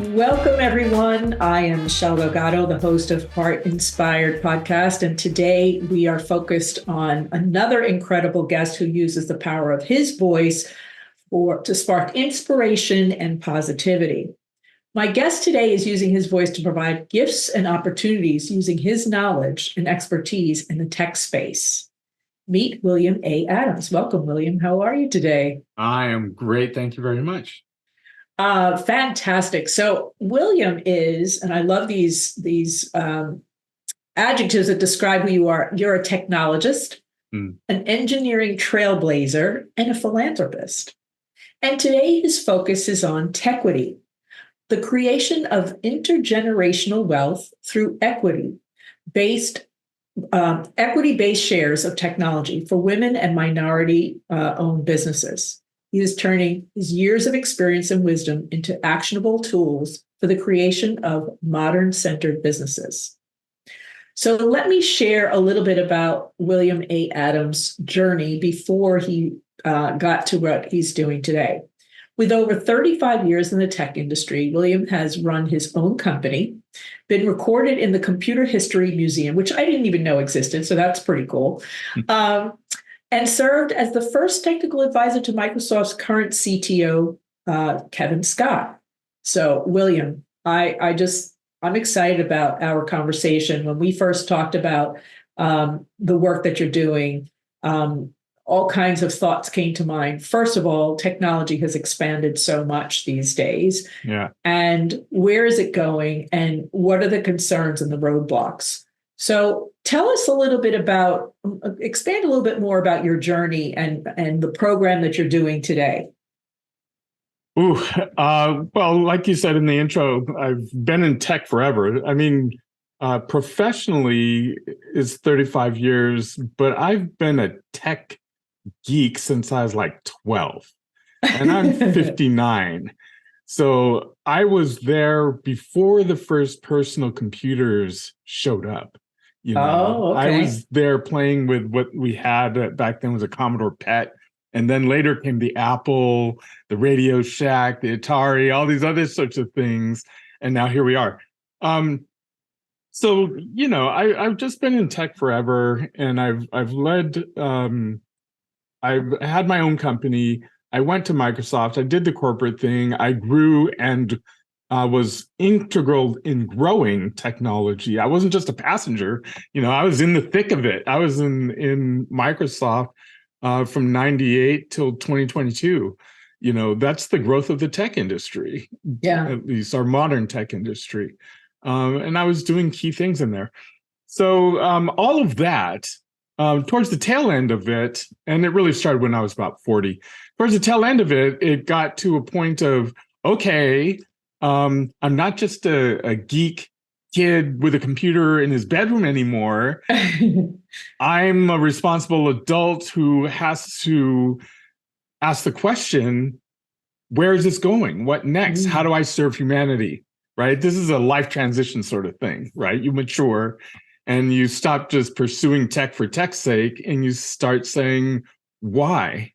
Welcome, everyone. I am Michelle Delgado, the host of Heart Inspired Podcast. And today we are focused on another incredible guest who uses the power of his voice to spark inspiration and positivity. My guest today is using his voice to provide gifts and opportunities using his knowledge and expertise in the tech space. Meet William A. Adams. Welcome, William. How are you today? I am great. Thank you very much. Fantastic. So William is, and I love these adjectives that describe who you are. You're a technologist, an engineering trailblazer, and a philanthropist. And today his focus is on Tequity, the creation of intergenerational wealth through equity-based shares of technology for women and minority-owned businesses. He is turning his years of experience and wisdom into actionable tools for the creation of modern-centered businesses. So let me share a little bit about William A. Adams' journey before he got to what he's doing today. With over 35 years in the tech industry, William has run his own company, been recorded in the Computer History Museum, which I didn't even know existed, so that's pretty cool. And served as the first technical advisor to Microsoft's current CTO, Kevin Scott. So, William, I'm excited about our conversation. When we first talked about the work that you're doing, all kinds of thoughts came to mind. First of all, technology has expanded so much these days. Yeah. And where is it going? And what are the concerns and the roadblocks? So tell us a little bit expand a little bit more about your journey and the program that you're doing today. Well, like you said in the intro, I've been in tech forever. I mean, professionally, it's 35 years, but I've been a tech geek since I was like 12, and I'm 59. So I was there before the first personal computers showed up. Okay. I was there playing with what we had back then was a Commodore PET. And then later came the Apple, the Radio Shack, the Atari, all these other sorts of things. And now here we are. So, I've just been in tech forever, and I've led, I've had my own company. I went to Microsoft. I did the corporate thing. I grew and was integral in growing technology. I wasn't just a passenger. I was in the thick of it. I was in Microsoft from 98 till 2022. That's the growth of the tech industry. Yeah. At least our modern tech industry. And I was doing key things in there. So all of that, towards the tail end of it, and it really started when I was about 40. Towards the tail end of it, it got to a point of, okay, I'm not just a geek kid with a computer in his bedroom anymore. I'm a responsible adult who has to ask the question, where is this going? What next? How do I serve humanity? Right? This is a life transition sort of thing, right? You mature and you stop just pursuing tech for tech's sake, and you start saying, why?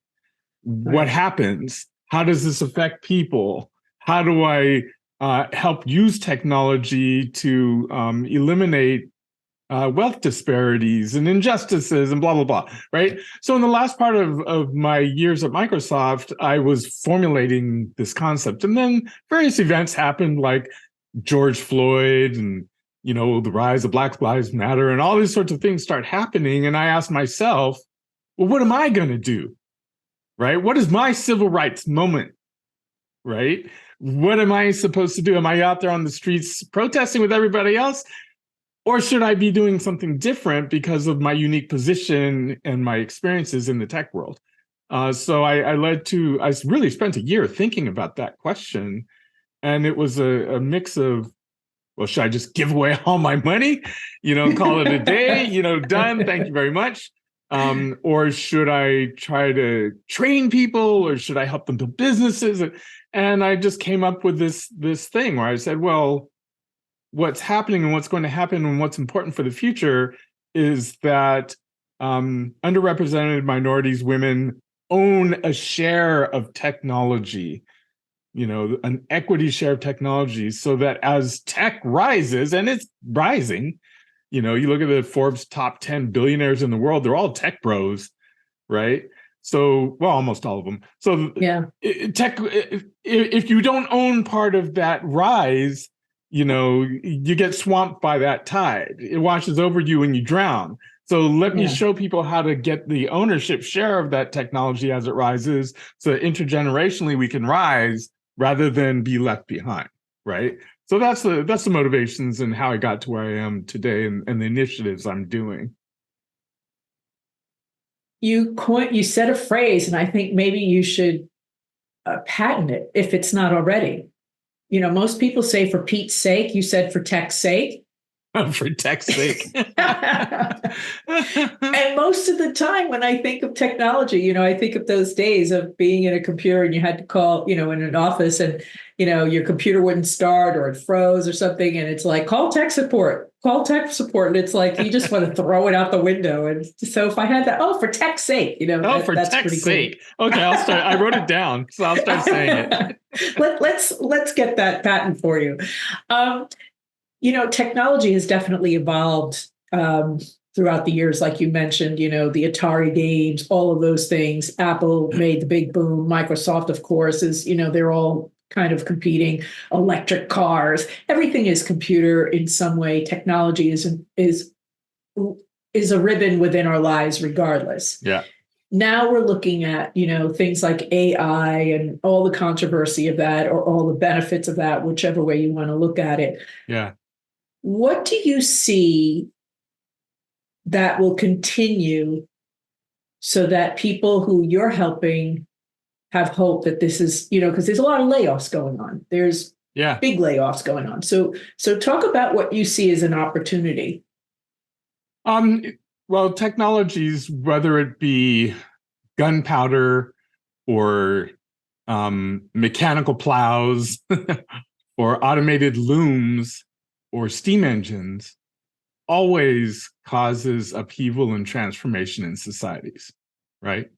What happens? How does this affect people? How do I help use technology to eliminate wealth disparities and injustices and blah, blah, blah, right? So in the last part of my years at Microsoft, I was formulating this concept. And then various events happened, like George Floyd and, the rise of Black Lives Matter and all these sorts of things start happening. And I asked myself, well, what am I going to do? Right? What is my civil rights moment? Right? What am I supposed to do? Am I out there on the streets protesting with everybody else? Or should I be doing something different because of my unique position and my experiences in the tech world? So I really spent a year thinking about that question. And it was a mix of, well, should I just give away all my money? Call it a day, done. Thank you very much. Or should I try to train people, or should I help them build businesses? And I just came up with this thing where I said, well, what's happening and what's going to happen and what's important for the future is that underrepresented minorities, women own a share of technology an equity share of technology, so that as tech rises, and it's rising, you look at the Forbes top 10 billionaires in the world, they're all tech bros, right? So, well, almost all of them. So Yeah. tech, if you don't own part of that rise, you get swamped by that tide. It washes over you and you drown. So let me show people how to get the ownership share of that technology as it rises, so that intergenerationally we can rise rather than be left behind, right? So that's the motivations and how I got to where I am today, and the initiatives I'm doing. You said a phrase, and I think maybe you should patent it if it's not already. Most people say for Pete's sake. You said for tech's sake. For tech's sake. And most of the time when I think of technology, I think of those days of being in a computer and you had to call, in an office, and, your computer wouldn't start or it froze or something. And it's like, call tech support. And it's like, you just want to throw it out the window. And so if I had that, for tech's sake, for that's tech's pretty sake. Cool. Okay, I'll start. I wrote it down, so I'll start saying it. Let's get that patent for you. Technology has definitely evolved throughout the years, like you mentioned, the Atari games, all of those things. Apple made the big boom. Microsoft, of course, is, they're all kind of competing. Electric cars, everything is computer in some way. Technology is a ribbon within our lives, regardless. Yeah. Now we're looking at, things like AI and all the controversy of that, or all the benefits of that, whichever way you want to look at it. Yeah. What do you see that will continue so that people who you're helping have hope that this is, because there's a lot of layoffs going on. There's big layoffs going on. So talk about what you see as an opportunity. Well, technologies, whether it be gunpowder or mechanical plows or automated looms or steam engines, always causes upheaval and transformation in societies, right?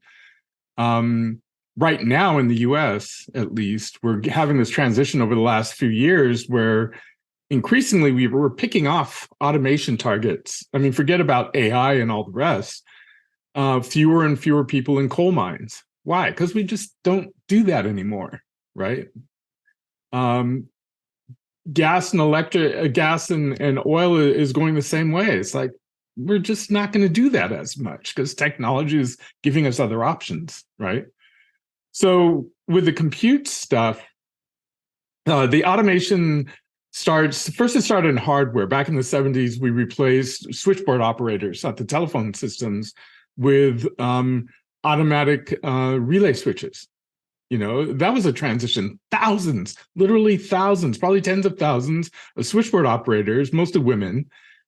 Right now in the US, at least, we're having this transition over the last few years where increasingly we're picking off automation targets. I mean, forget about AI and all the rest. Fewer and fewer people in coal mines. Why? Because we just don't do that anymore, right? Gas and oil is going the same way. It's like, we're just not going to do that as much because technology is giving us other options, right? So with the compute stuff, the automation it started in hardware. Back in the 70s, we replaced switchboard operators at the telephone systems with automatic relay switches. That was a transition. Thousands, literally thousands, probably tens of thousands of switchboard operators, mostly women,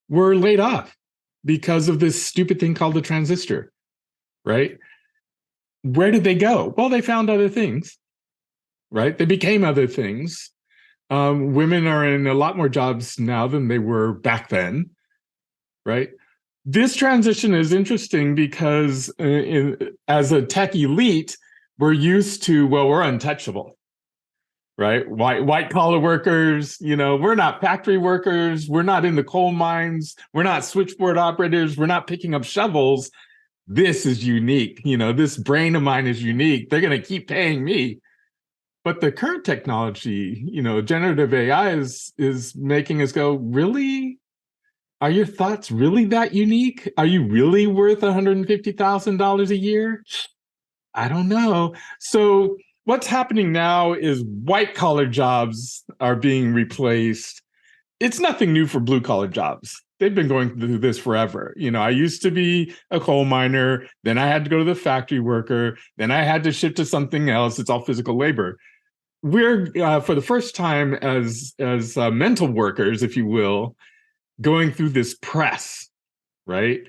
were laid off because of this stupid thing called the transistor, right? Where did they go? Well, they found other things, right? They became other things. Women are in a lot more jobs now than they were back then, right? This transition is interesting because as a tech elite, we're used to, we're untouchable, right? White collar workers, we're not factory workers. We're not in the coal mines. We're not switchboard operators. We're not picking up shovels. This is unique. This brain of mine is unique. They're going to keep paying me. But the current technology, generative AI is making us go, really? Are your thoughts really that unique? Are you really worth $150,000 a year? I don't know. So what's happening now is white collar jobs are being replaced. It's nothing new for blue collar jobs. They've been going through this forever. I used to be a coal miner, then I had to go to the factory worker, then I had to shift to something else. It's all physical labor. We're for the first time as mental workers, if you will, going through this press, right?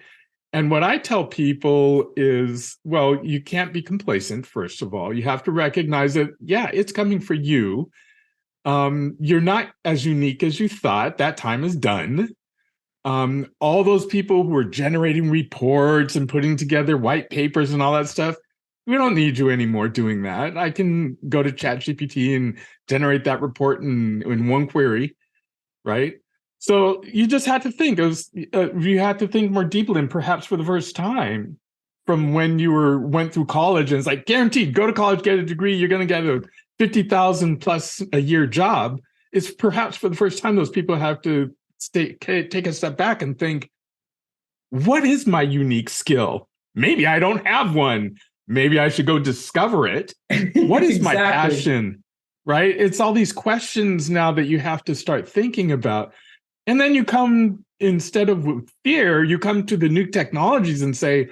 And what I tell people is, you can't be complacent, first of all. You have to recognize that, it's coming for you. You're not as unique as you thought. That time is done. All those people who are generating reports and putting together white papers and all that stuff, we don't need you anymore doing that. I can go to ChatGPT and generate that report in one query, right? So you just had to think. You had to think more deeply, and perhaps for the first time, from when you went through college, and it's like guaranteed, go to college, get a degree, you're going to get a 50,000 plus a year job. It's perhaps for the first time those people have to take a step back and think, what is my unique skill? Maybe I don't have one. Maybe I should go discover it. What is my passion? Right? It's all these questions now that you have to start thinking about. And then you come, instead of with fear, you come to the new technologies and say,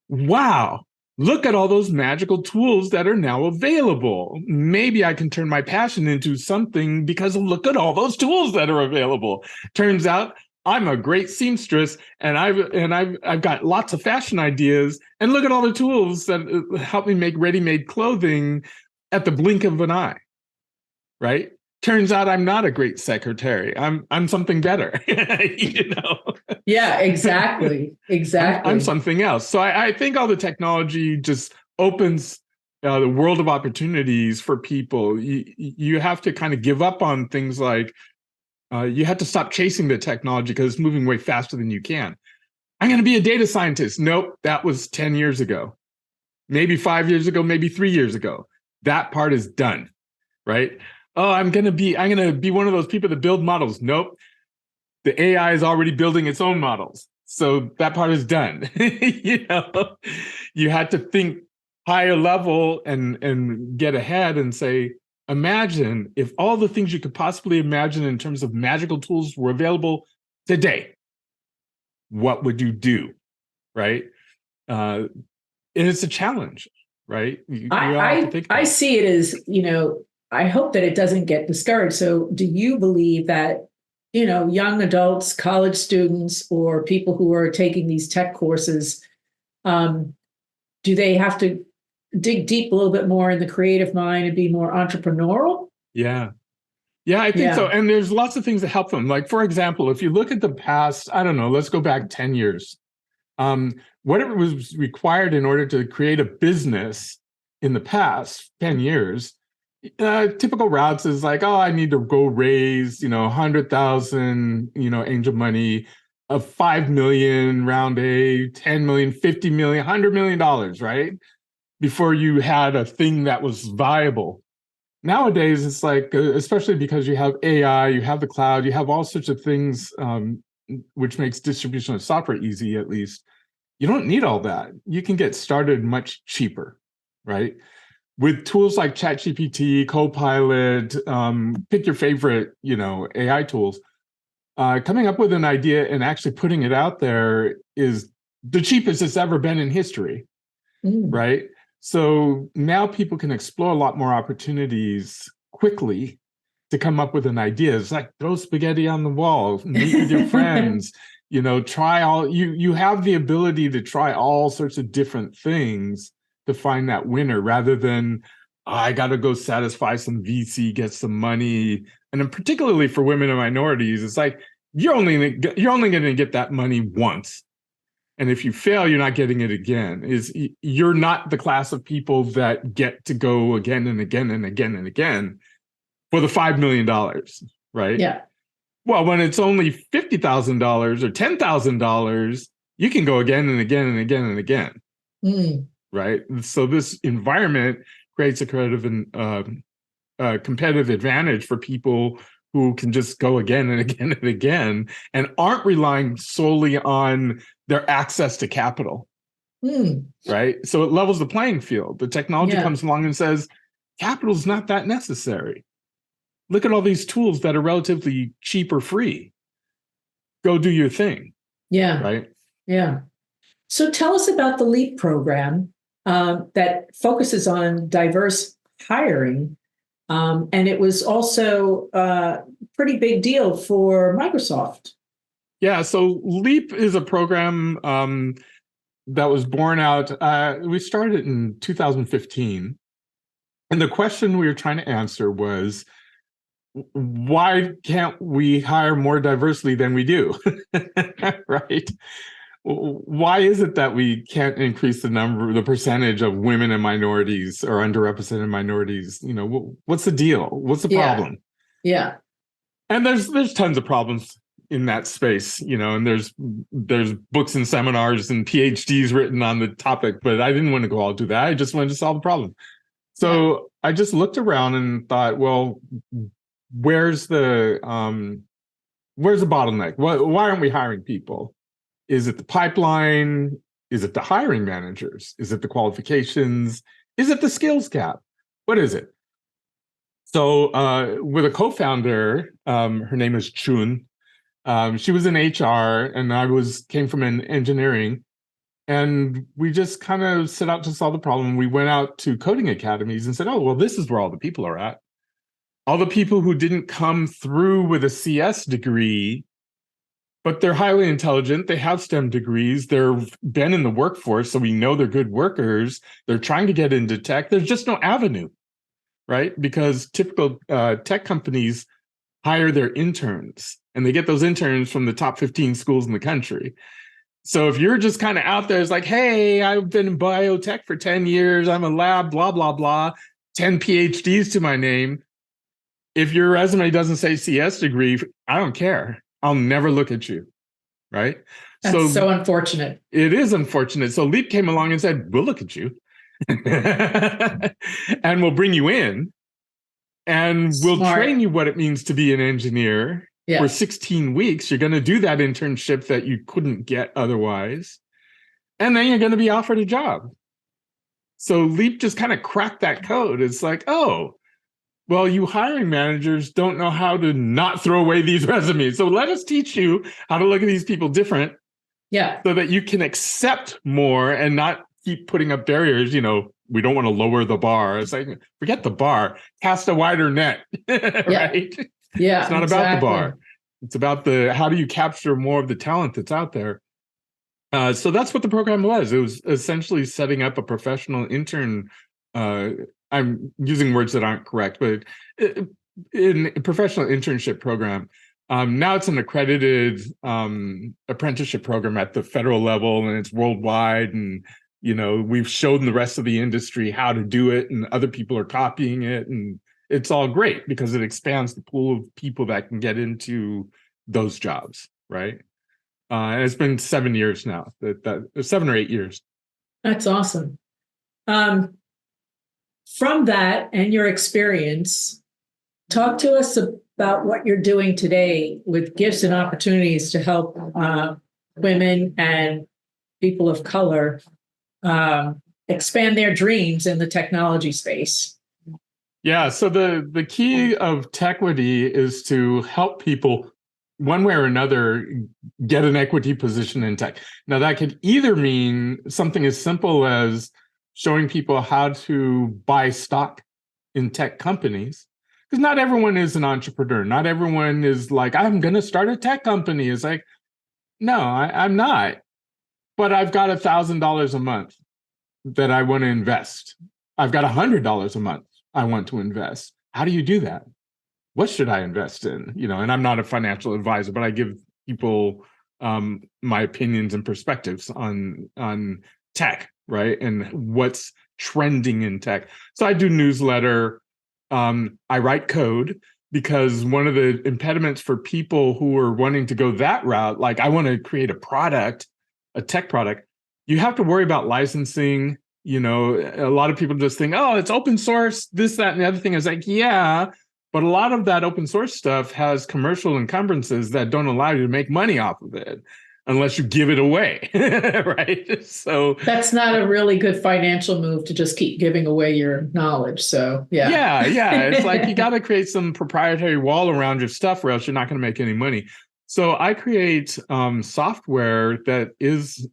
wow, look at all those magical tools that are now available. Maybe I can turn my passion into something because look at all those tools that are available. Turns out I'm a great seamstress, and I've got lots of fashion ideas, and look at all the tools that help me make ready-made clothing at the blink of an eye. Right? Turns out I'm not a great secretary. I'm something better. You know? Yeah, exactly. Exactly. I'm something else. So I think all the technology just opens the world of opportunities for people. You have to kind of give up on things like you have to stop chasing the technology because it's moving way faster than you can. I'm going to be a data scientist. Nope, that was 10 years ago. Maybe 5 years ago, maybe 3 years ago. That part is done, right? Oh, I'm gonna be one of those people that build models. Nope. The AI is already building its own models. So that part is done. You know, you had to think higher level and get ahead and say, imagine if all the things you could possibly imagine in terms of magical tools were available today. What would you do? Right? And it's a challenge, right? You all have to think about I see it as, I hope that it doesn't get discouraged. So do you believe that, young adults, college students, or people who are taking these tech courses, do they have to dig deep a little bit more in the creative mind and be more entrepreneurial? Yeah. Yeah, I think so. Yeah. And there's lots of things that help them. Like, for example, if you look at the past, I don't know, let's go back 10 years. Whatever was required in order to create a business in the past 10 years, typical routes is like, oh, I need to go raise, 100,000, angel money, of 5 million, round A, 10 million, 50 million, $100 million, right? Before you had a thing that was viable. Nowadays, it's like, especially because you have AI, you have the cloud, you have all sorts of things, which makes distribution of software easy, at least. You don't need all that. You can get started much cheaper, right? With tools like ChatGPT, Copilot, pick your favorite, AI tools. Coming up with an idea and actually putting it out there is the cheapest it's ever been in history, right? So now people can explore a lot more opportunities quickly to come up with an idea. It's like throw spaghetti on the wall, meet with your friends, try all, you have the ability to try all sorts of different things to find that winner rather than, oh, I got to go satisfy some VC, get some money. And then particularly for women and minorities, it's like, you're only going to get that money once. And if you fail, you're not getting it again. You're not the class of people that get to go again and again and again and again for the $5 million, right? Yeah. Well, when it's only $50,000 or $10,000, you can go again and again and again and again, right? So this environment creates a creative and competitive advantage for people who can just go again and again and again and aren't relying solely on their access to capital, right? So it levels the playing field. The technology comes along and says, capital is not that necessary. Look at all these tools that are relatively cheap or free. Go do your thing. Yeah. Right? Yeah. So tell us about the LEAP program that focuses on diverse hiring. And it was also a pretty big deal for Microsoft. Yeah, so LEAP is a program that was born out. We started in 2015. And the question we were trying to answer was, why can't we hire more diversely than we do? Right? Why is it that we can't increase the percentage of women and minorities or underrepresented minorities? What's the deal? What's the Yeah. problem? Yeah. And there's tons of problems in that space, and there's books and seminars and PhDs written on the topic, but I didn't want to go all do that. I just wanted to solve the problem. So I just looked around and thought, well, where's the bottleneck? Why aren't we hiring people? Is it the pipeline? Is it the hiring managers? Is it the qualifications? Is it the skills gap? What is it? So with a co-founder, her name is Chun. She was in HR and I came from an engineering. And we just kind of set out to solve the problem. We went out to coding academies and said, oh, well, this is where all the people are at. All the people who didn't come through with a CS degree, but they're highly intelligent. They have STEM degrees. They've been in the workforce, so we know they're good workers. They're trying to get into tech. There's just no avenue, right? Because typical tech companies hire their interns, and they get those interns from the top 15 schools in the country. So if you're just kind of out there, it's like, hey, I've been in biotech for 10 years. I'm a lab, blah, blah, blah, 10 PhDs to my name. If your resume doesn't say CS degree, I don't care. I'll never look at you, right? That's so unfortunate. It is unfortunate. So Leap came along and said, we'll look at you and we'll bring you in and we'll train you what it means to be an engineer. For 16 weeks, you're going to do that internship that you couldn't get otherwise. And then you're going to be offered a job. So Leap just kind of cracked that code. It's like, oh, well, you hiring managers don't know how to not throw away these resumes. So let us teach you how to look at these people different. Yeah. So that you can accept more and not keep putting up barriers. We don't want to lower the bar. It's like, forget the bar, cast a wider net, right? Yeah, it's not about the bar. It's about how do you capture more of the talent that's out there. So that's what the program was. It was essentially setting up a professional intern. I'm using words that aren't correct, but in a professional internship program. Now it's an accredited apprenticeship program at the federal level, and it's worldwide. And we've shown the rest of the industry how to do it, and other people are copying it, and it's all great because it expands the pool of people that can get into those jobs, right? And it's been 7 years now, 7 or 8 years. That's awesome. From that and your experience, talk to us about what you're doing today with gifts and opportunities to help women and people of color expand their dreams in the technology space. Yeah, so the key of Techquity is to help people one way or another get an equity position in tech. Now that could either mean something as simple as showing people how to buy stock in tech companies, because not everyone is an entrepreneur. Not everyone is like, I'm going to start a tech company. It's like, no, I'm not, but I've got $1,000 a month that I want to invest. I've got $100 a month I want to invest. How do you do that? What should I invest in? And I'm not a financial advisor, but I give people my opinions and perspectives on tech, right? And what's trending in tech. So I do newsletter. I write code, because one of the impediments for people who are wanting to go that route, like I want to create a product, a tech product, you have to worry about licensing. A lot of people just think, oh, it's open source, this, that, and the other thing. Is like, yeah, but a lot of that open source stuff has commercial encumbrances that don't allow you to make money off of it unless you give it away, right? So that's not a really good financial move to just keep giving away your knowledge. So yeah. It's like you got to create some proprietary wall around your stuff, or else you're not going to make any money. So I create software that is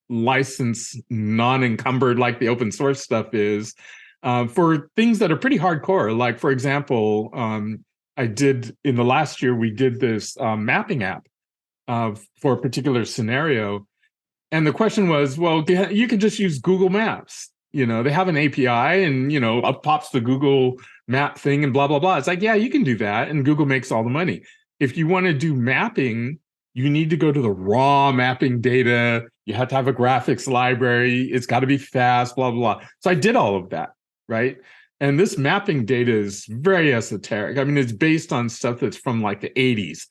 license non-encumbered, like the open source stuff is, for things that are pretty hardcore. Like, for example, I did in the last year, we did this mapping app for a particular scenario. And the question was, well, you can just use Google Maps. They have an API, and, up pops the Google map thing and blah, blah, blah. It's like, yeah, you can do that. And Google makes all the money. If you want to do mapping you need to go to the raw mapping data. You have to have a graphics library. It's got to be fast, blah, blah, blah. So I did all of that, right? And this mapping data is very esoteric. I mean, it's based on stuff that's from like the 80s.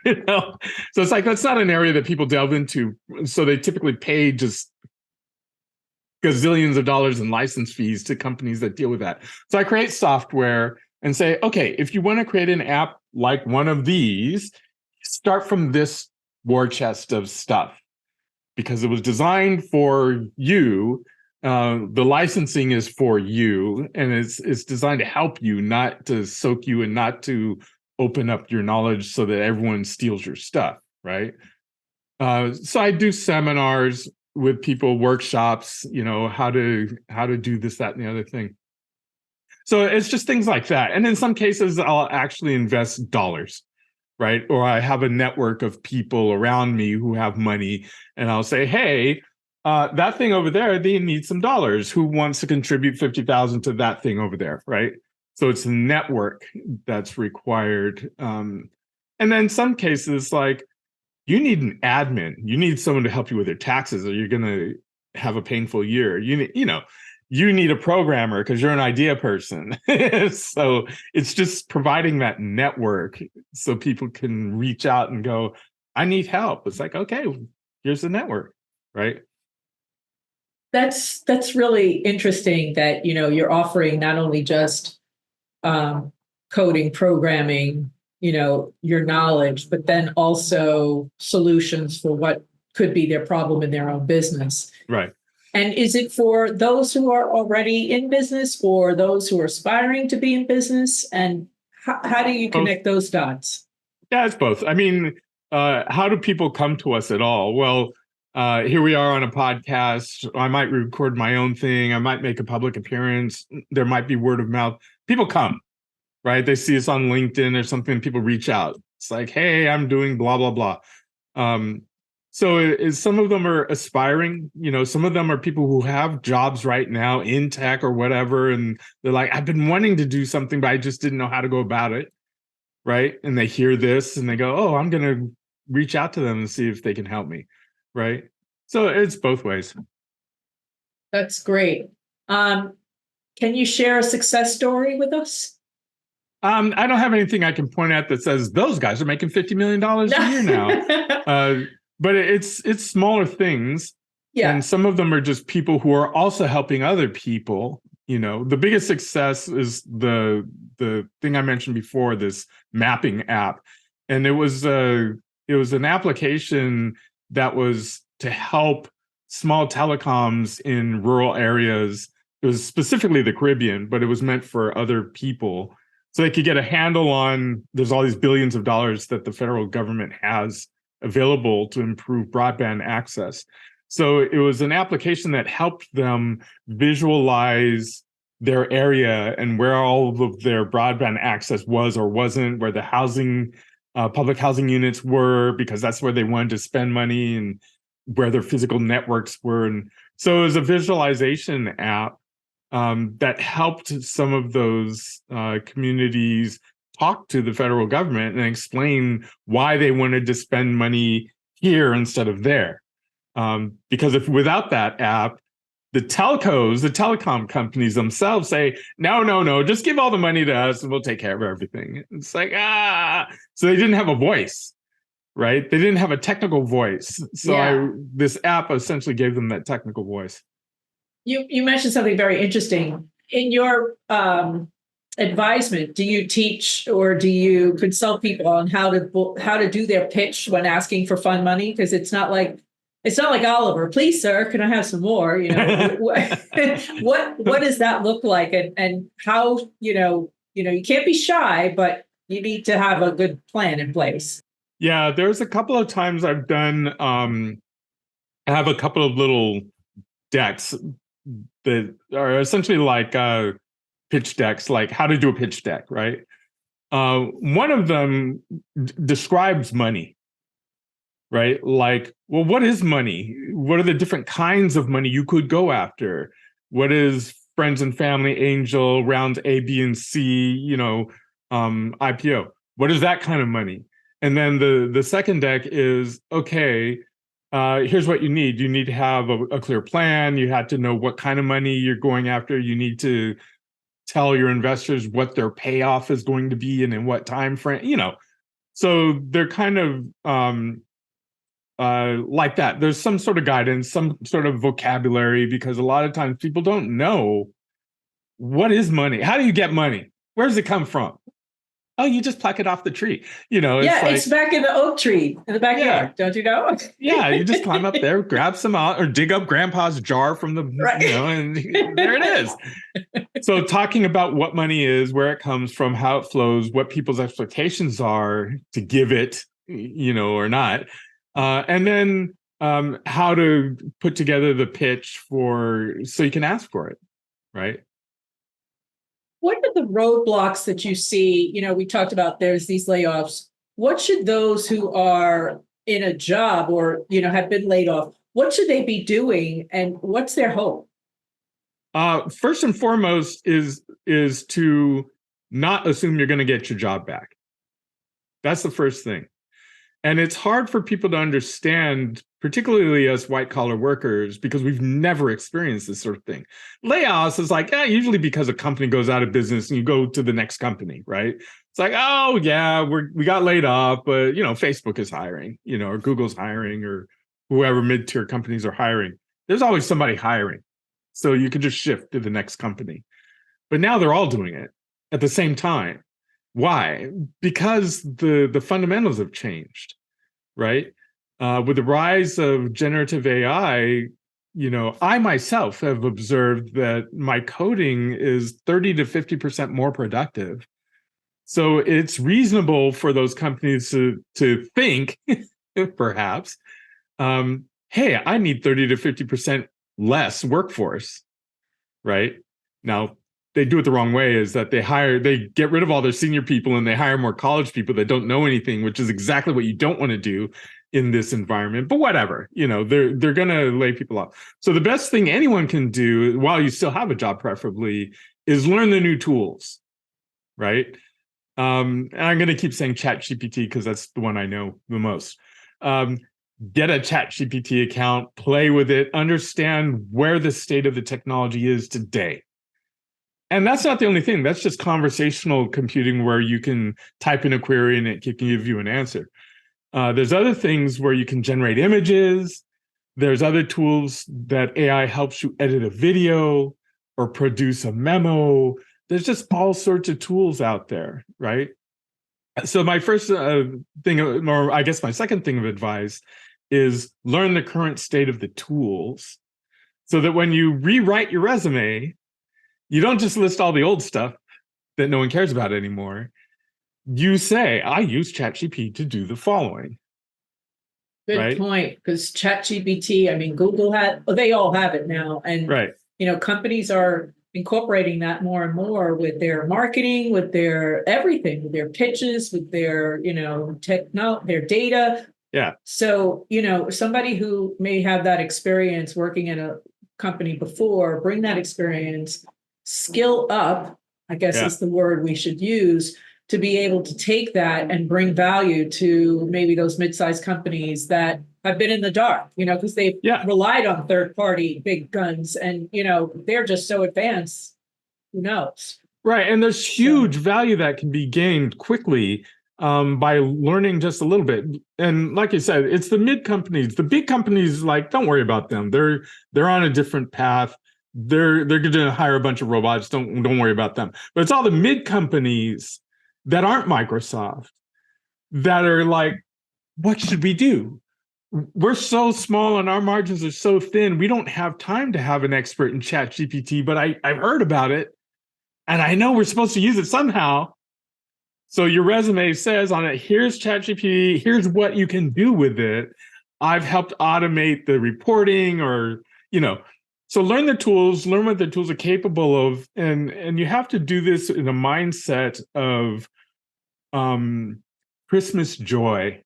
You know? So it's like, that's not an area that people delve into. So they typically pay just gazillions of dollars in license fees to companies that deal with that. So I create software and say, okay, if you want to create an app like one of these, start from this war chest of stuff because it was designed for you. The licensing is for you, and it's designed to help you, not to soak you and not to open up your knowledge so that everyone steals your stuff, right? So I do seminars with people, workshops, you know, how to do this, that, and the other thing. So it's just things like that. And in some cases, I'll actually invest dollars, right? Or I have a network of people around me who have money, and I'll say, hey, that thing over there, they need some dollars. Who wants to contribute 50,000 to that thing over there, right? So it's a network that's required. And then some cases, like, you need an admin. You need someone to help you with your taxes, or you're going to have a painful year. You need a programmer because you're an idea person. So it's just providing that network so people can reach out and go, I need help. It's like, okay, here's the network, right? That's really interesting that, you're offering not only just coding, programming, your knowledge, but then also solutions for what could be their problem in their own business. Right. And is it for those who are already in business or those who are aspiring to be in business? And how do you connect those dots? Yeah, it's both. I mean, how do people come to us at all? Well, here we are on a podcast. I might record my own thing. I might make a public appearance. There might be word of mouth. People come, right? They see us on LinkedIn or something. People reach out. It's like, hey, I'm doing blah, blah, blah. So some of them are aspiring, some of them are people who have jobs right now in tech or whatever. And they're like, I've been wanting to do something, but I just didn't know how to go about it. Right. And they hear this and they go, oh, I'm going to reach out to them and see if they can help me. Right. So it's both ways. That's great. Can you share a success story with us? I don't have anything I can point at that says those guys are making $50 million a year now. But it's smaller things. Yeah. And some of them are just people who are also helping other people. The biggest success is the thing I mentioned before, this mapping app. And it was an application that was to help small telecoms in rural areas. It was specifically the Caribbean, but it was meant for other people. So they could get a handle on, there's all these billions of dollars that the federal government has available to improve broadband access. So it was an application that helped them visualize their area and where all of their broadband access was or wasn't, where the public housing units were, because that's where they wanted to spend money, and where their physical networks were. And so it was a visualization app that helped some of those communities talk to the federal government and explain why they wanted to spend money here instead of there. Because if without that app, the telecom companies themselves say, no, just give all the money to us and we'll take care of everything. It's like, so they didn't have a voice, right? They didn't have a technical voice. So this app essentially gave them that technical voice. You mentioned something very interesting. In your advisement, do you teach or do you consult people on how to do their pitch when asking for fund money? Because it's not like Oliver, please, sir, can I have some more? What does that look like, and how you can't be shy, but you need to have a good plan in place. Yeah, there's a couple of times I've done. I have a couple of little decks that are essentially like pitch decks, like how to do a pitch deck, right? One of them describes money, right? Like, well, what is money? What are the different kinds of money you could go after? What is friends and family, angel, rounds A, B, and C, IPO? What is that kind of money? And then the second deck is, okay, here's what you need. You need to have a clear plan. You have to know what kind of money you're going after. You need to tell your investors what their payoff is going to be and in what time frame, So they're kind of like that. There's some sort of guidance, some sort of vocabulary, because a lot of times people don't know what is money. How do you get money? Where does it come from? Oh, you just pluck it off the tree. It's like, it's back in the oak tree in the backyard. Don't you know? Yeah, you just climb up there, grab some out, or dig up grandpa's jar from the, Right. and there it is. So talking about what money is, where it comes from, how it flows, what people's expectations are to give it, or not. And then how to put together the pitch so you can ask for it, right? What are the roadblocks that you see? We talked about there's these layoffs. What should those who are in a job or, have been laid off, what should they be doing and what's their hope? First and foremost is to not assume you're going to get your job back. That's the first thing. And it's hard for people to understand, particularly us white collar workers, because we've never experienced this sort of thing. Layoffs is like, usually because a company goes out of business and you go to the next company, right? It's like, oh yeah, we got laid off, but Facebook is hiring, or Google's hiring, or whoever mid-tier companies are hiring. There's always somebody hiring. So you can just shift to the next company. But now they're all doing it at the same time. Why? Because the fundamentals have changed, right? With the rise of generative AI, I myself have observed that my coding is 30 to 50% more productive. So it's reasonable for those companies to think, perhaps, hey, I need 30 to 50% less workforce, right? Now, they do it the wrong way, is that they get rid of all their senior people and they hire more college people that don't know anything, which is exactly what you don't want to do in this environment. But whatever, they're going to lay people off. So the best thing anyone can do while you still have a job, preferably, is learn the new tools, right? And I'm going to keep saying ChatGPT because that's the one I know the most. Get a ChatGPT account, play with it, understand where the state of the technology is today. And that's not the only thing. That's just conversational computing where you can type in a query and it can give you an answer. There's other things where you can generate images. There's other tools that AI helps you edit a video or produce a memo. There's just all sorts of tools out there, right? So my first thing, or I guess my second thing of advice, is learn the current state of the tools so that when you rewrite your resume, you don't just list all the old stuff that no one cares about anymore. You say, I use ChatGPT to do the following. Good point, because ChatGPT, Google they all have it now. And, right. Companies are incorporating that more and more with their marketing, with their everything, with their pitches, with their, their data. Yeah. So, somebody who may have that experience working in a company before, bring that experience, skill up, I guess is the word we should use, to be able to take that and bring value to maybe those mid-sized companies that have been in the dark, because they've relied on third-party big guns and, they're just so advanced, who knows? Right. And there's huge value that can be gained quickly by learning just a little bit. And like you said, it's the mid companies. The big companies, like, don't worry about them. They're on a different path. They're going to hire a bunch of robots. Don't worry about them. But it's all the mid companies that aren't Microsoft that are like, what should we do? We're so small and our margins are so thin. We don't have time to have an expert in ChatGPT, but I've heard about it and I know we're supposed to use it somehow. So your resume says on it, here's ChatGPT, here's what you can do with it. I've helped automate the reporting so learn the tools, learn what the tools are capable of. And you have to do this in a mindset of Christmas joy.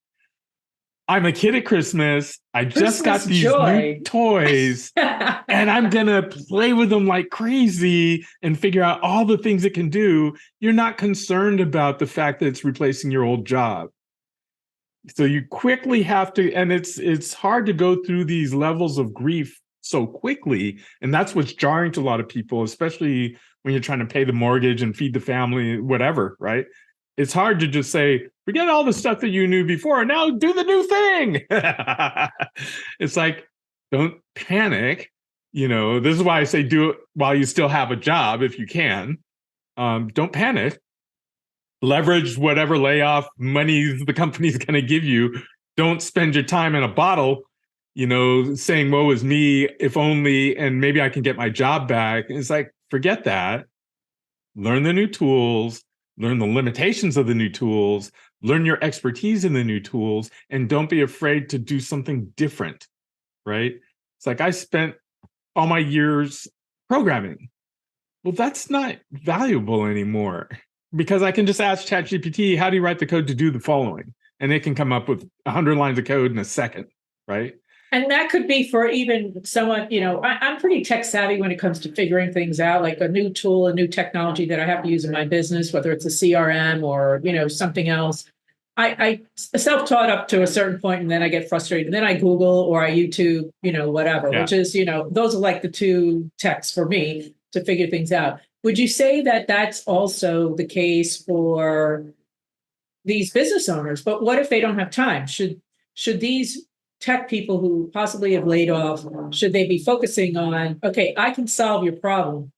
I'm a kid at Christmas. I just got these new toys and I'm going to play with them like crazy and figure out all the things it can do. You're not concerned about the fact that it's replacing your old job. So you quickly have to, and it's hard to go through these levels of grief so quickly. And that's what's jarring to a lot of people, especially when you're trying to pay the mortgage and feed the family, whatever, right? It's hard to just say, forget all the stuff that you knew before, now do the new thing. It's like, don't panic. This is why I say do it while you still have a job if you can. Don't panic. Leverage whatever layoff money the company's going to give you. Don't spend your time in a bottle, saying, woe is me, if only, and maybe I can get my job back. It's like, forget that. Learn the new tools, learn the limitations of the new tools, learn your expertise in the new tools, and don't be afraid to do something different, right? It's like, I spent all my years programming. Well, that's not valuable anymore, because I can just ask ChatGPT, how do you write the code to do the following? And it can come up with 100 lines of code in a second, right? And that could be for even someone, I'm pretty tech savvy when it comes to figuring things out, like a new tool, a new technology that I have to use in my business, whether it's a CRM or, something else. I self-taught up to a certain point, and then I get frustrated. And then I Google or I YouTube, whatever, Yeah. which is, those are like the two techs for me to figure things out. Would you say that that's also the case for these business owners? But what if they don't have time? Should these tech people who possibly have laid off, should they be focusing on, okay, I can solve your problem,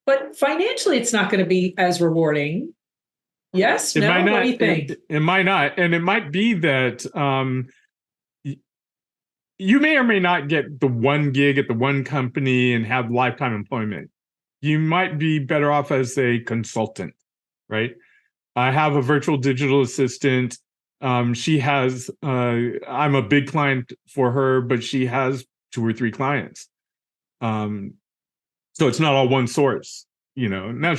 but financially it's not going to be as rewarding? Yes, It no, might what not. do you think? It might not. And it might be that you may or may not get the one gig at the one company and have lifetime employment. You might be better off as a consultant, right? I have a virtual digital assistant. She has, I'm a big client for her, but she has 2 or 3 clients. So it's not all one source, Now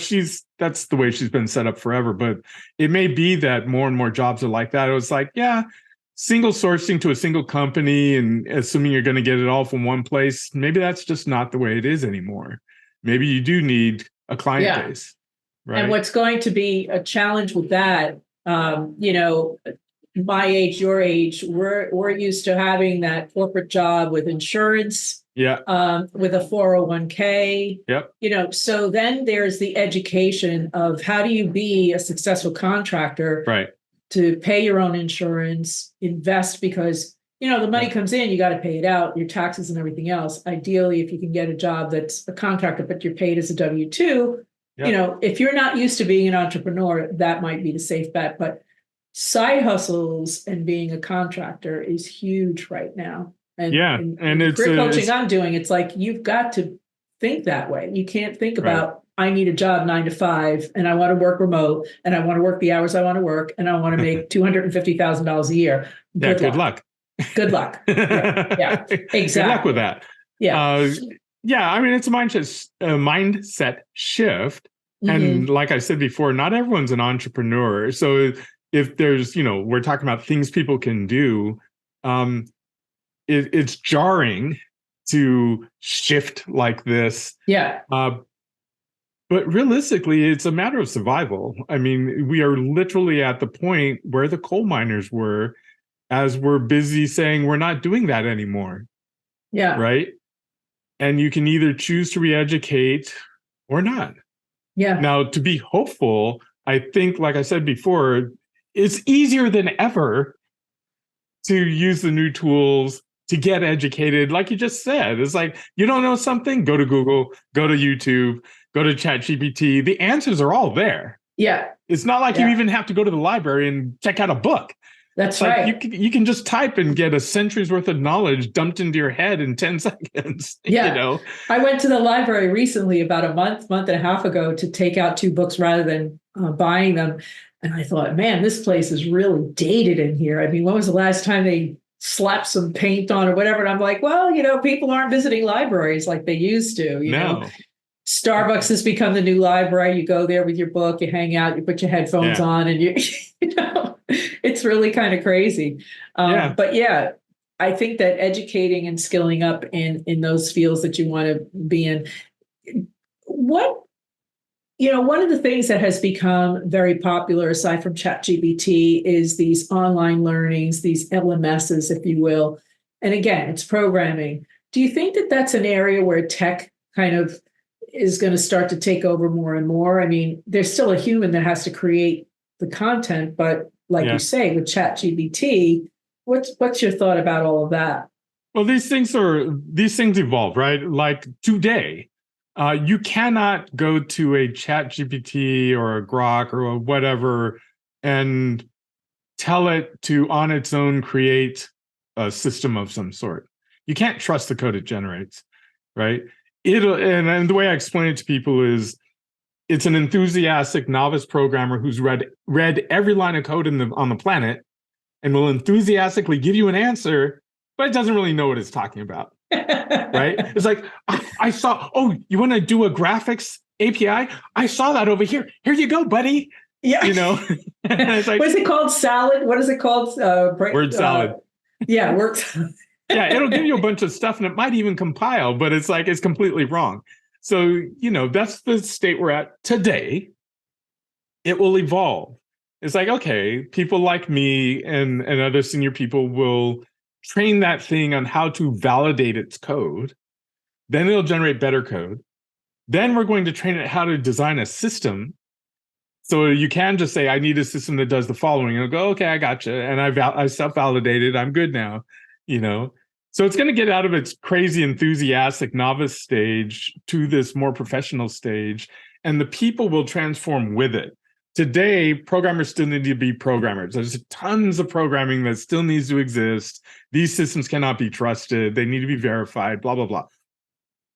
that's the way she's been set up forever, but it may be that more and more jobs are like that. It was like, yeah, single sourcing to a single company and assuming you're going to get it all from one place. Maybe that's just not the way it is anymore. Maybe you do need a client base. Right. And what's going to be a challenge with that, my age, your age, we're used to having that corporate job with insurance, with a 401k. Yep. So then there's the education of how do you be a successful contractor, right, to pay your own insurance, invest, because the money comes in, you got to pay it out, your taxes and everything else. Ideally, if you can get a job that's a contractor, but you're paid as a W-2, if you're not used to being an entrepreneur, that might be the safe bet. But side hustles and being a contractor is huge right now. And it's career coaching I'm doing, it's like you've got to think that way. You can't think about, I need a job 9 to 5 and I want to work remote and I want to work the hours I want to work and I want to make $250,000 a year. Good luck. Good luck. Yeah, exactly. Good luck with that. Yeah. I mean, it's a mindset shift. Mm-hmm. And like I said before, not everyone's an entrepreneur. So if there's, we're talking about things people can do, it's jarring to shift like this. Yeah. But realistically, it's a matter of survival. I mean, we are literally at the point where the coal miners were, as we're busy saying we're not doing that anymore. Yeah. Right. And you can either choose to re-educate or not. Yeah. Now, to be hopeful, I think, like I said before, it's easier than ever to use the new tools to get educated. Like you just said, it's like, you don't know something, go to Google, go to YouTube, go to ChatGPT. The answers are all there. Yeah. It's not like you even have to go to the library and check out a book. That's right. Like you can just type and get a century's worth of knowledge dumped into your head in 10 seconds. Yeah. I went to the library recently, about a month and a half ago, to take out 2 books rather than buying them. And I thought, man, this place is really dated in here. I mean, when was the last time they slapped some paint on or whatever? And I'm like, well, people aren't visiting libraries like they used to, know. Starbucks has become the new library. You go there with your book, you hang out, you put your headphones on, and it's really kind of crazy. But I think that educating and skilling up in those fields that you want to be in. What One of the things that has become very popular, aside from ChatGPT, is these online learnings, these LMSs, if you will. And again, it's programming. Do you think that that's an area where tech kind of is going to start to take over more and more? I mean, there's still a human that has to create the content, but like you Yeah. say, with ChatGPT, what's your thought about all of that? Well, these things evolve, right? Like today, you cannot go to a Chat GPT or a Grok or a whatever and tell it to on its own create a system of some sort. You can't trust the code it generates, right? And the way I explain it to people is it's an enthusiastic novice programmer who's read every line of code on the planet and will enthusiastically give you an answer, but it doesn't really know what it's talking about, right? It's like, I saw, oh, you want to do a graphics API? I saw that over here. Here you go, buddy. Yeah. It's like, what is it called? Salad? What is it called? Word salad. Yeah, works. Yeah, it'll give you a bunch of stuff and it might even compile, but it's like, it's completely wrong. So, that's the state we're at today. It will evolve. It's like, okay, people like me and other senior people will train that thing on how to validate its code. Then it'll generate better code. Then we're going to train it how to design a system. So you can just say, I need a system that does the following. And it'll go, okay, I gotcha. And I self-validated. I'm good now, So it's going to get out of its crazy enthusiastic novice stage to this more professional stage. And the people will transform with it. Today, programmers still need to be programmers. There's tons of programming that still needs to exist. These systems cannot be trusted. They need to be verified, blah, blah, blah.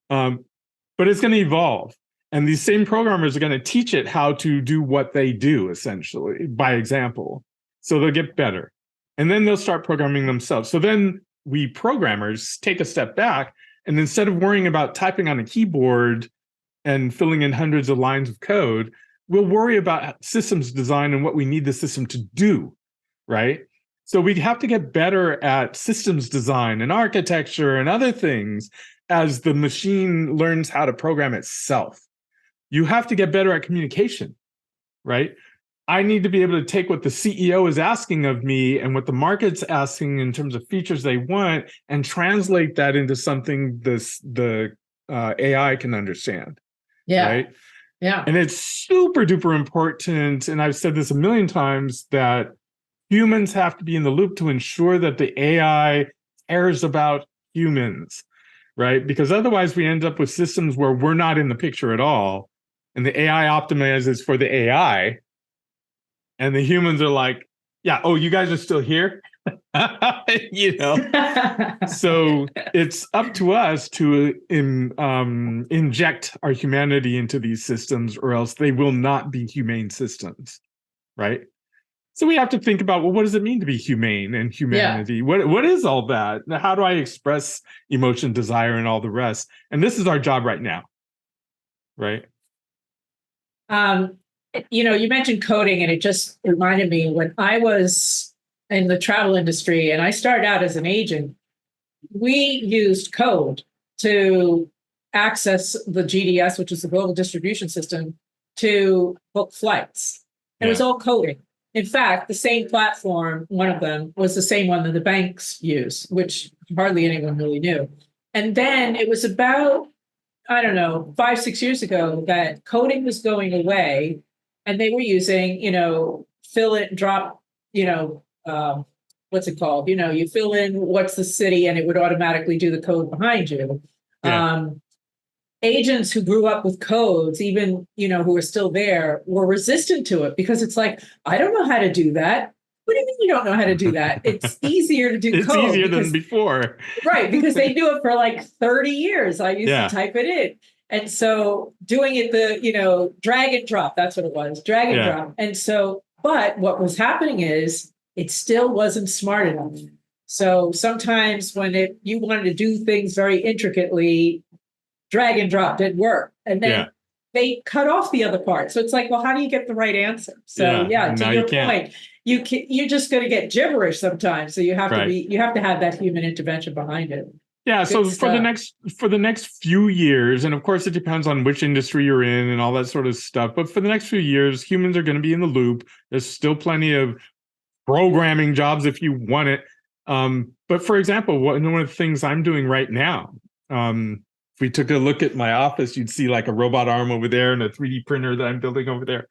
But it's going to evolve. And these same programmers are going to teach it how to do what they do, essentially, by example. So they'll get better. And then they'll start programming themselves. So then we programmers take a step back, and instead of worrying about typing on a keyboard and filling in hundreds of lines of code, we'll worry about systems design and what we need the system to do, right? So we have to get better at systems design and architecture and other things as the machine learns how to program itself. You have to get better at communication, right? I need to be able to take what the CEO is asking of me and what the market's asking in terms of features they want and translate that into something the AI can understand, Yeah. right? Yeah. And it's super duper important, and I've said this a million times, that humans have to be in the loop to ensure that the AI cares about humans, right? Because otherwise we end up with systems where we're not in the picture at all, and the AI optimizes for the AI, and the humans are like, yeah, oh, you guys are still here? So it's up to us to inject our humanity into these systems, or else they will not be humane systems, right? So we have to think about, well, what does it mean to be humane and humanity? Yeah. What is all that? How do I express emotion, desire, and all the rest? And this is our job right now, right? You mentioned coding, and it just reminded me when I was in the travel industry and I started out as an agent, we used code to access the GDS, which is the global distribution system, to book flights. It was all coding. In fact, the same platform, one of them, was the same one that the banks use, which hardly anyone really knew. And then it was about, I don't know, 5-6 years ago that coding was going away, and they were using, fill it, drop, what's it called? You fill in what's the city, and it would automatically do the code behind you. Yeah. Agents who grew up with codes, even, who are still there, were resistant to it because it's like, I don't know how to do that. What do you mean you don't know how to do that? It's easier to do it's code. It's easier than before. Right, because they do it for like 30 years. I used to type it in. And so doing it drag and drop, that's what it was, drag and drop. And so, but what was happening is it still wasn't smart enough. So sometimes when you wanted to do things very intricately, drag and drop didn't work. And then they cut off the other part. So it's like, well, how do you get the right answer? So to your point, you're just going to get gibberish sometimes. So you have to have that human intervention behind it. Yeah, Good so stuff. for the next few years, and of course it depends on which industry you're in and all that sort of stuff, but for the next few years, humans are going to be in the loop. There's still plenty of programming jobs if you want it. But for example, one of the things I'm doing right now, if we took a look at my office, you'd see like a robot arm over there and a 3D printer that I'm building over there.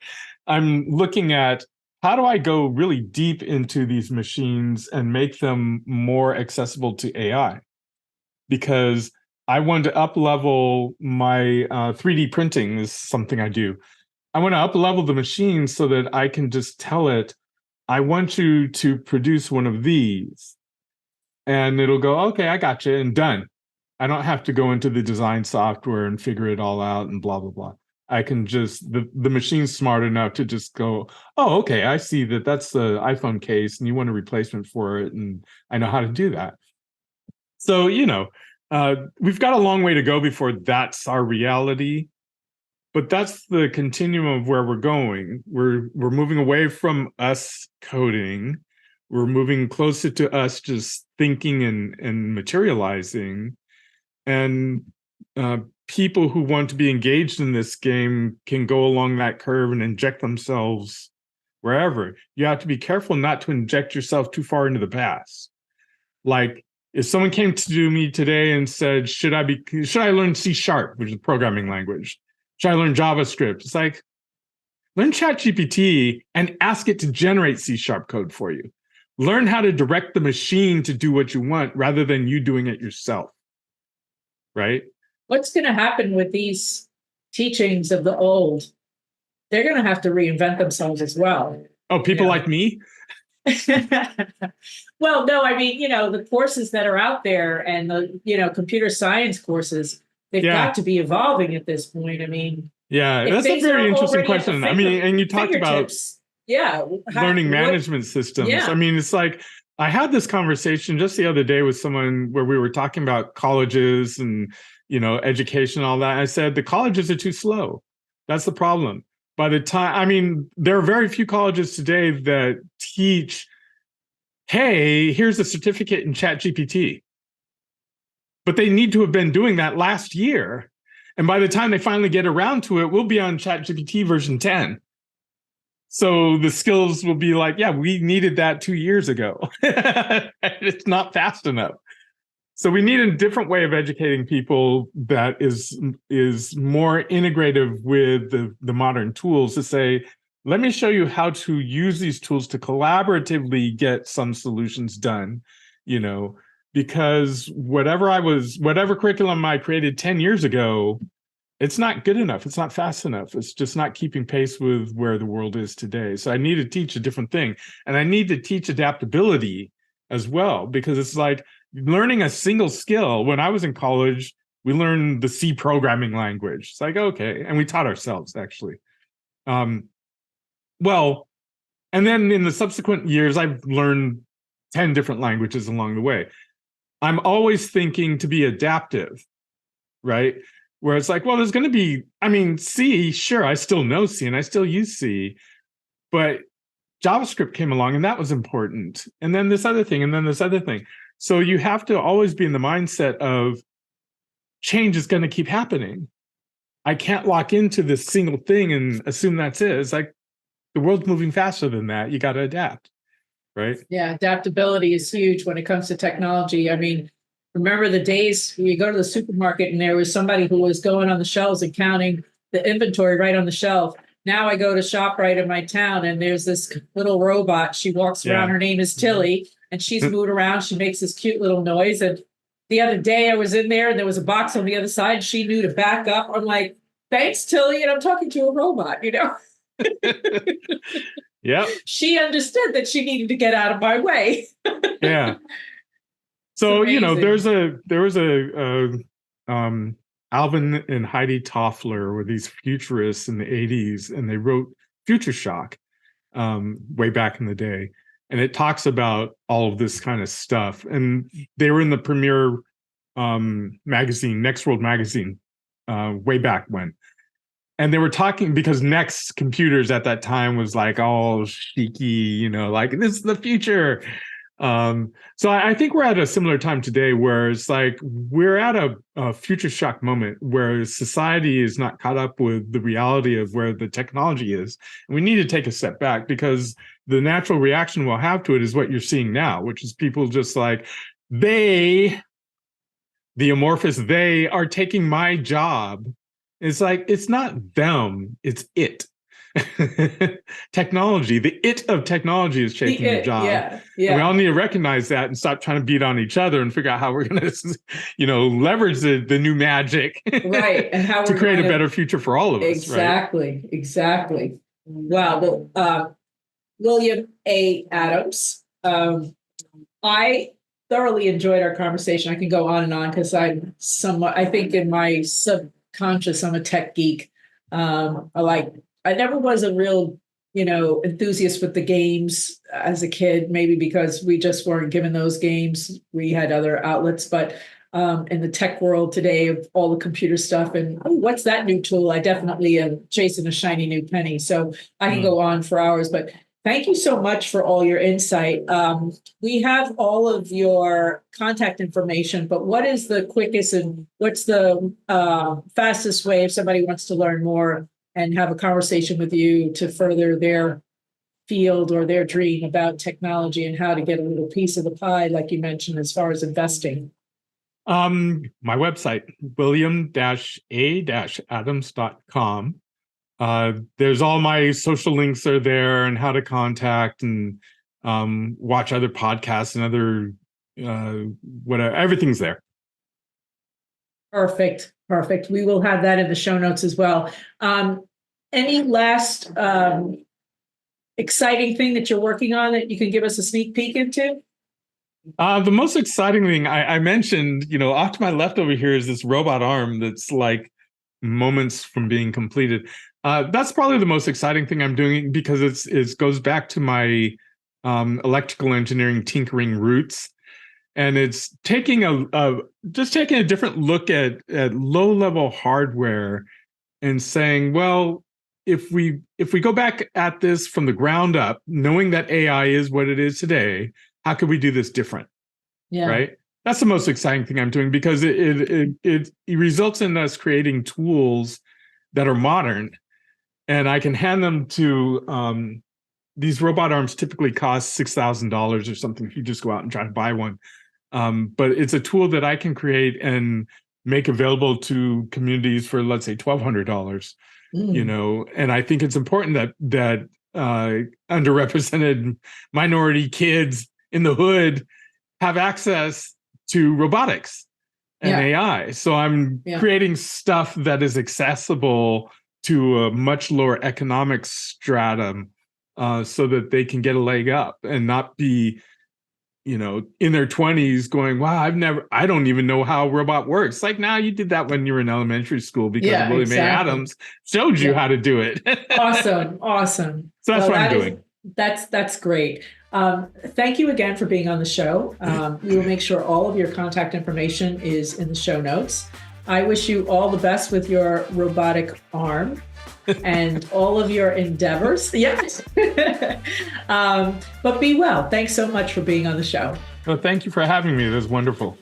I'm looking at how do I go really deep into these machines and make them more accessible to AI? Because I want to up level my 3D printing is something I do. I want to up level the machine so that I can just tell it, I want you to produce one of these. And it'll go, okay, I got you, and done. I don't have to go into the design software and figure it all out and blah, blah, blah. I can just, the machine's smart enough to just go, oh, okay, I see that that's the iPhone case and you want a replacement for it. And I know how to do that. So, we've got a long way to go before that's our reality. But that's the continuum of where we're going. We're moving away from us coding. We're moving closer to us just thinking and materializing. And people who want to be engaged in this game can go along that curve and inject themselves wherever. You have to be careful not to inject yourself too far into the past. Like if someone came to me today and said, should I learn C#, which is a programming language? Should I learn JavaScript? It's like, learn ChatGPT and ask it to generate C# code for you. Learn how to direct the machine to do what you want rather than you doing it yourself. Right? What's going to happen with these teachings of the old? They're going to have to reinvent themselves as well. Oh, people like me? Well, no, I mean, the courses that are out there and the, computer science courses, they've got to be evolving at this point. I mean, yeah, that's a very interesting question. I mean, and you talked about learning management systems. Yeah. I mean, it's like I had this conversation just the other day with someone where we were talking about colleges and, education and all that. I said, the colleges are too slow. That's the problem. By the time, I mean, there are very few colleges today that teach, hey, here's a certificate in ChatGPT. But they need to have been doing that last year. And by the time they finally get around to it, we'll be on ChatGPT version 10. So the skills will be like, yeah, we needed that 2 years ago. It's not fast enough. So we need a different way of educating people that is more integrative with the modern tools to say, let me show you how to use these tools to collaboratively get some solutions done, because whatever curriculum I created 10 years ago, it's not good enough. It's not fast enough. It's just not keeping pace with where the world is today. So I need to teach a different thing. And I need to teach adaptability as well, because it's like learning a single skill. When I was in college, we learned the C programming language. It's like, okay. And we taught ourselves, actually. Well, and then in the subsequent years, I've learned 10 different languages along the way. I'm always thinking to be adaptive, right? Where it's like, well, there's going to be, I mean, C, sure, I still know C and I still use C, but JavaScript came along and that was important. And then this other thing, and then this other thing. So you have to always be in the mindset of change is going to keep happening. I can't lock into this single thing and assume that's it. It's like the world's moving faster than that. You got to adapt, right? Yeah, adaptability is huge when it comes to technology. I mean, remember the days when you go to the supermarket and there was somebody who was going on the shelves and counting the inventory right on the shelf. Now I go to ShopRite in my town and there's this little robot. She walks around. Her name is Tilly, and she's moved around. She makes this cute little noise. And the other day I was in there and there was a box on the other side. And she knew to back up. I'm like, thanks, Tilly. And I'm talking to a robot, Yeah. She understood that she needed to get out of my way. Yeah. So, there was Alvin and Heidi Toffler were these futurists in the 80s, and they wrote Future Shock way back in the day. And it talks about all of this kind of stuff. And they were in the premier magazine, Next World magazine, way back when. And they were talking because Next Computers at that time was like all cheeky, like this is the future. So I think we're at a similar time today where it's like we're at a future shock moment where society is not caught up with the reality of where the technology is. And we need to take a step back because the natural reaction we'll have to it is what you're seeing now, which is people just like, the amorphous they are taking my job. It's like, it's not them, it's it. Technology, the it of technology is taking your job. Yeah, And we all need to recognize that and stop trying to beat on each other and figure out how we're going to, leverage the new magic, right, and how to we're create a better future for all of us. Exactly, right? Exactly. Wow. Well, William A. Adams, I thoroughly enjoyed our conversation. I can go on and on because I think in my subconscious, I'm a tech geek. I never was a real, enthusiast with the games as a kid, maybe because we just weren't given those games. We had other outlets, but in the tech world today of all the computer stuff and what's that new tool? I definitely am chasing a shiny new penny. So I can go on for hours, but thank you so much for all your insight. We have all of your contact information, but what is the quickest and what's the fastest way if somebody wants to learn more and have a conversation with you to further their field or their dream about technology and how to get a little piece of the pie, like you mentioned, as far as investing? My website, william-a-adams.com. There's all my social links are there and how to contact and watch other podcasts and other whatever. Everything's there. Perfect. We will have that in the show notes as well. Any last exciting thing that you're working on that you can give us a sneak peek into? The most exciting thing I mentioned, off to my left over here is this robot arm that's like moments from being completed. That's probably the most exciting thing I'm doing because it goes back to my electrical engineering tinkering roots. And it's taking a different look at low level hardware and saying, well, if we go back at this from the ground up, knowing that AI is what it is today, how could we do this different? Yeah. Right. That's the most exciting thing I'm doing because it results in us creating tools that are modern, and I can hand them to these robot arms. Typically cost $6,000 or something if you just go out and try to buy one. But it's a tool that I can create and make available to communities for, let's say, $1,200. And I think it's important that underrepresented minority kids in the hood have access to robotics and AI. So I'm creating stuff that is accessible to a much lower economic stratum so that they can get a leg up and not be, in their 20s going, wow, I don't even know how a robot works. Like, now you did that when you were in elementary school because William A. Adams showed you how to do it. Awesome. So that's what I'm doing. That's great. Thank you again for being on the show. We will make sure all of your contact information is in the show notes. I wish you all the best with your robotic arm and all of your endeavors. Yes. But be well. Thanks so much for being on the show. Well, thank you for having me. It was wonderful.